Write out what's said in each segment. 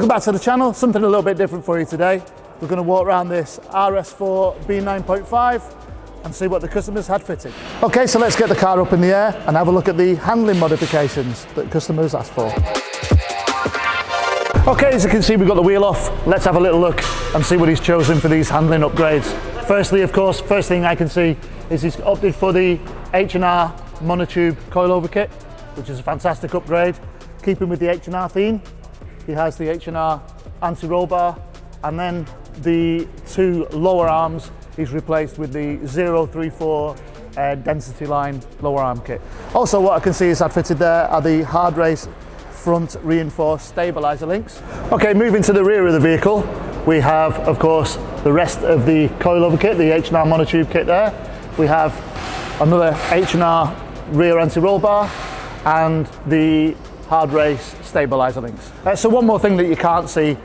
Welcome back to the channel. Something a little bit different for you today. We're going to walk around this RS4 B9.5 and see what the customers had fitted. Okay, so let's get the car up in the air and have a look at the handling modifications that customers asked for. Okay, as you can see, we've got the wheel off. Let's have a little look and see what he's chosen for these handling upgrades. Firstly, of course, first thing I can see is he's opted for the H&R monotube coilover kit, which is a fantastic upgrade. Keeping with the H&R theme, he has the H&R anti-roll bar, and then the two lower arms he's replaced with the 034 density line lower arm kit. Also, what I can see is that fitted there are the hard race front reinforced stabilizer links. Okay, moving to the rear of the vehicle, we have, of course, the rest of the coilover kit, the H&R monotube kit there. We have another H&R rear anti-roll bar and the hard race stabilizer links. So one more thing that you can't see,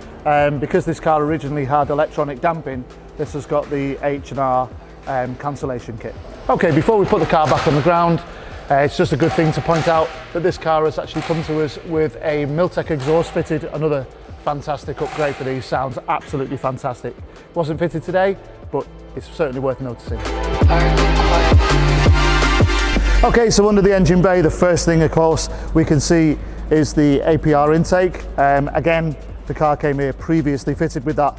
because this car originally had electronic damping, this has got the H&R cancellation kit. Okay, before we put the car back on the ground, it's just a good thing to point out that this car has actually come to us with a Miltech exhaust fitted, another fantastic upgrade for these. Sounds absolutely fantastic. Wasn't fitted today, but it's certainly worth noticing. Okay, so under the engine bay, the first thing, of course, we can see is the APR intake. Again, the car came here previously fitted with that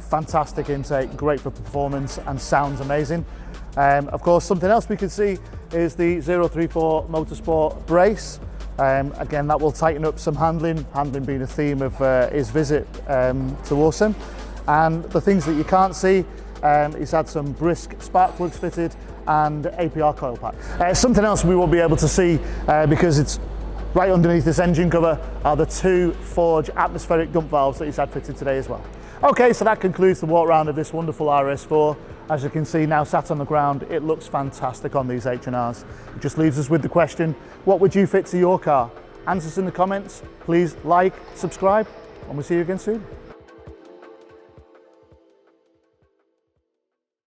fantastic intake, great for performance and sounds amazing. Of course, something else we can see is the 034 Motorsport brace. Again, that will tighten up some handling being a theme of his visit to Awesome. And the things that you can't see, he's had some brisk spark plugs fitted and APR coil packs. Something else we will be able to see, because it's right underneath this engine cover, are the two Forge atmospheric dump valves that he's had fitted today as well. Okay, so that concludes the walk around of this wonderful RS4. As you can see now sat on the ground, it looks fantastic on these H&Rs. It just leaves us with the question, what would you fit to your car? Answers in the comments. Please like, subscribe, and we'll see you again soon.